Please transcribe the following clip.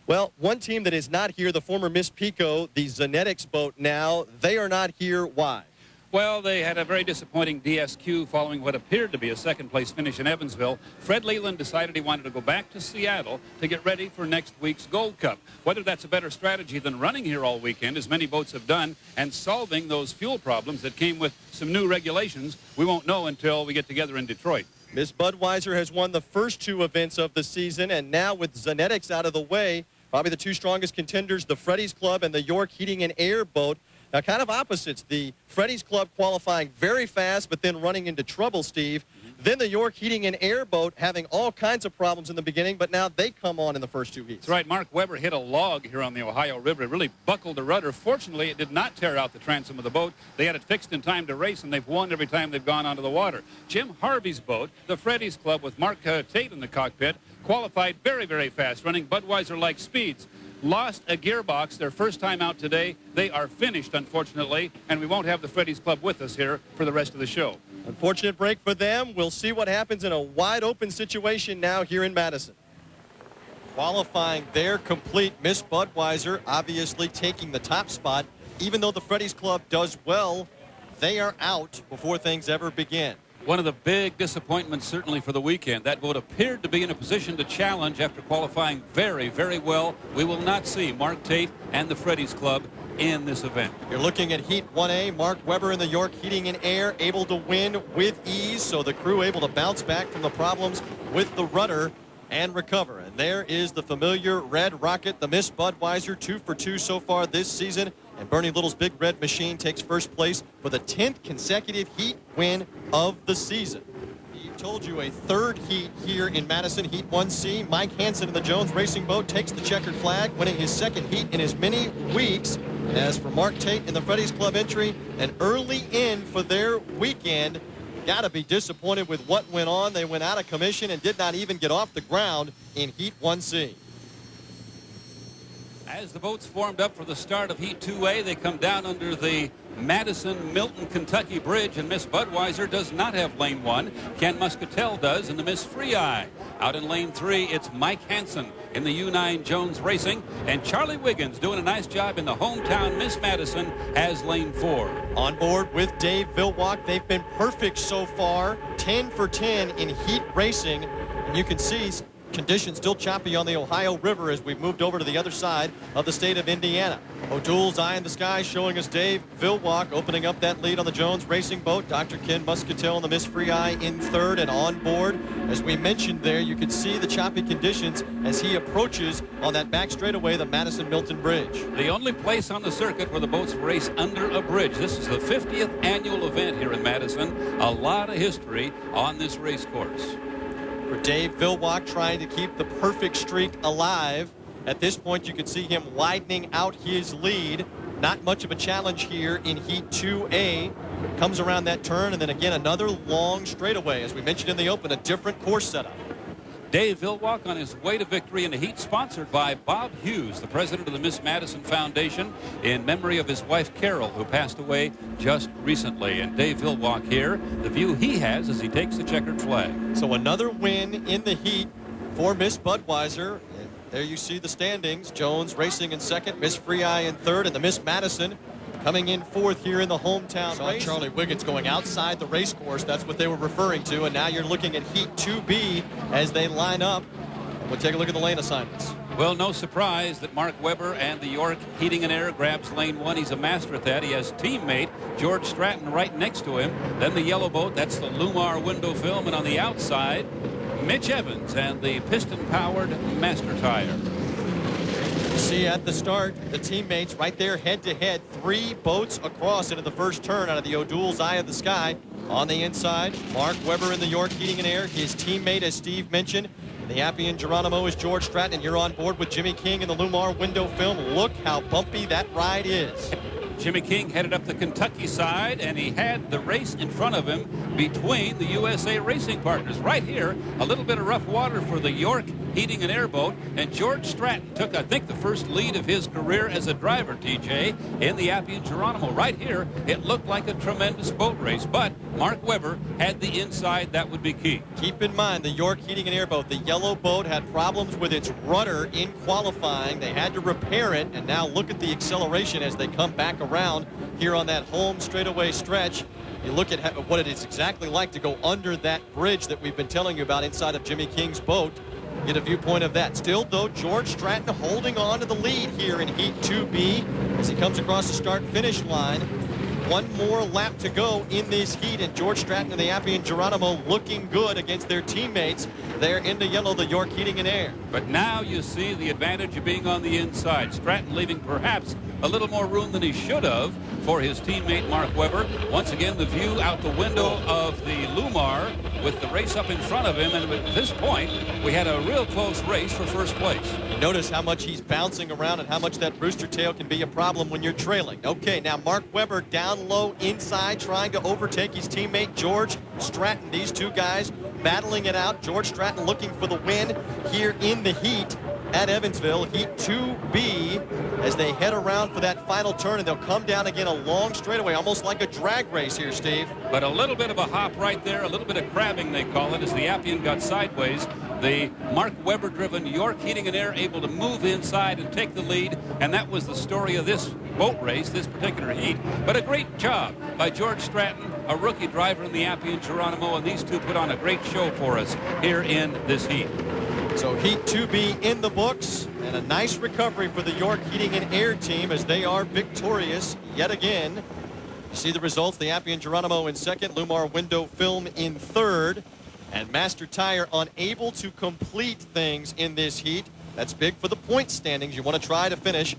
Well, one team that is not here, the former Miss Pico, the Zenetics boat now, they are not here. Why? Well, they had a very disappointing DSQ following what appeared to be a second-place finish in Evansville. Fred Leland decided he wanted to go back to Seattle to get ready for next week's Gold Cup. Whether that's a better strategy than running here all weekend, as many boats have done, and solving those fuel problems that came with some new regulations, we won't know until we get together in Detroit. Miss Budweiser has won the first two events of the season, and now with Zenetics out of the way, probably the two strongest contenders, the Freddy's Club and the York Heating and Air boat. Now, kind of opposites. The Freddy's Club qualifying very fast, but then running into trouble, Steve. Then the York Heating and Air boat having all kinds of problems in the beginning, but now they come on in the first two heats. That's right. Mark Webber hit a log here on the Ohio River. It really buckled the rudder. Fortunately, it did not tear out the transom of the boat. They had it fixed in time to race, and they've won every time they've gone onto the water. Jim Harvey's boat, the Freddy's Club, with Mark Tate in the cockpit, qualified very, very fast, running Budweiser-like speeds. Lost a gearbox their first time out today. They are finished, unfortunately, and we won't have the Freddy's Club with us here for the rest of the show. Unfortunate break for them. We'll see what happens in a wide-open situation now here in Madison. Qualifying there complete. Miss Budweiser obviously taking the top spot. Even though the Freddy's Club does well, they are out before things ever begin. One of the big disappointments certainly for the weekend. That boat appeared to be in a position to challenge after qualifying very, very well. We will not see Mark Tate and the Freddy's Club in this event. You're looking at Heat 1A. Mark Webber in the York Heating and Air able to win with ease, so the crew able to bounce back from the problems with the rudder and recover. And there is the familiar red rocket, the Miss Budweiser, 2 for 2 so far this season. And Bernie Little's Big Red Machine takes first place for the 10th consecutive heat win of the season. He told you a third heat here in Madison, Heat 1C. Mike Hansen in the Jones Racing boat takes the checkered flag, winning his second heat in as many weeks. And as for Mark Tate in the Freddy's Club entry, an early in for their weekend. Got to be disappointed with what went on. They went out of commission and did not even get off the ground in Heat 1C. As the boats formed up for the start of Heat 2A, they come down under the Madison-Milton, Kentucky bridge, and Miss Budweiser does not have lane 1. Ken Muscatel does in the Miss Free Eye. Out in lane 3, it's Mike Hansen in the U9 Jones Racing, and Charlie Wiggins doing a nice job in the hometown Miss Madison as lane 4. On board with Dave Vilwalk, they've been perfect so far, 10 for 10 in heat racing, and you can see conditions still choppy on the Ohio River as we've moved over to the other side of the state of Indiana. O'Toole's eye in the sky showing us Dave Vilwalk opening up that lead on the Jones Racing boat. Dr. Ken Muscatel in the Miss Free Eye in third, and on board, as we mentioned there, you can see the choppy conditions as he approaches on that back straightaway, the Madison-Milton Bridge. The only place on the circuit where the boats race under a bridge. This is the 50th annual event here in Madison. A lot of history on this race course. For Dave Vilwalk trying to keep the perfect streak alive. At this point, you can see him widening out his lead. Not much of a challenge here in Heat 2A. Comes around that turn, and then again another long straightaway. As we mentioned in the open, a different course setup. Dave Vilwalk on his way to victory in a heat sponsored by Bob Hughes, the president of the Miss Madison Foundation, in memory of his wife Carol, who passed away just recently. And Dave Vilwalk here, the view he has as he takes the checkered flag. So another win in the heat for Miss Budweiser. And there you see the standings. Jones Racing in second, Miss Free Eye in third, and the Miss Madison coming in fourth here in the hometown race. Charlie Wiggins going outside the race course. That's what they were referring to. And now you're looking at Heat 2B as they line up. And we'll take a look at the lane assignments. Well, no surprise that Mark Webber and the York Heating and Air grabs lane 1. He's a master at that. He has teammate George Stratton right next to him. Then the yellow boat, that's the Lumar window film. And on the outside, Mitch Evans and the piston-powered Master Tire. See at the start, the teammates right there head-to-head. 3 boats across into the first turn out of the O'Doule's eye of the sky. On the inside, Mark Webber in the York Heating and Air. His teammate, as Steve mentioned, the Appian Geronimo, is George Stratton. And you're on board with Jimmy King in the Lumar window film. Look how bumpy that ride is. Jimmy King headed up the Kentucky side, and he had the race in front of him between the USA Racing partners. Right here, a little bit of rough water for the York Heating and Air boat. And George Stratton took, I think, the first lead of his career as a driver, TJ, in the Appian Geronimo. Right here, it looked like a tremendous boat race, but Mark Webber had the inside. That would be key. Keep in mind, the York Heating and Air boat, the yellow boat, had problems with its rudder in qualifying. They had to repair it, and now look at the acceleration as they come back around here on that home straightaway stretch. You look at what it is exactly like to go under that bridge that we've been telling you about inside of Jimmy King's boat. Get a viewpoint of that. Still, though, George Stratton holding on to the lead here in Heat 2B as he comes across the start-finish line. One more lap to go in this heat, and George Stratton and the Appian Geronimo looking good against their teammates there in the yellow, the York Heating and Air. But now you see the advantage of being on the inside. Stratton leaving perhaps a little more room than he should have for his teammate Mark Webber. Once again, the view out the window of the Lumar with the race up in front of him, and at this point, we had a real close race for first place. Notice how much he's bouncing around and how much that rooster tail can be a problem when you're trailing. Okay, now Mark Webber down low inside trying to overtake his teammate George Stratton. These two guys battling it out. George Stratton looking for the win here in the heat at Evansville, Heat 2B, as they head around for that final turn, and they'll come down again a long straightaway, almost like a drag race here, Steve. But a little bit of a hop right there, a little bit of crabbing, they call it, as the Appian got sideways. The Mark Webber-driven York Heating and Air able to move inside and take the lead, and that was the story of this boat race, this particular heat. But a great job by George Stratton, a rookie driver in the Appian Geronimo, and these two put on a great show for us here in this heat. So Heat 2B in the books, and a nice recovery for the York Heating and Air team as they are victorious yet again. You see the results, the Appian Geronimo in second, Lumar Window Film in third, and Master Tire unable to complete things in this heat. That's big for the point standings. You want to try to finish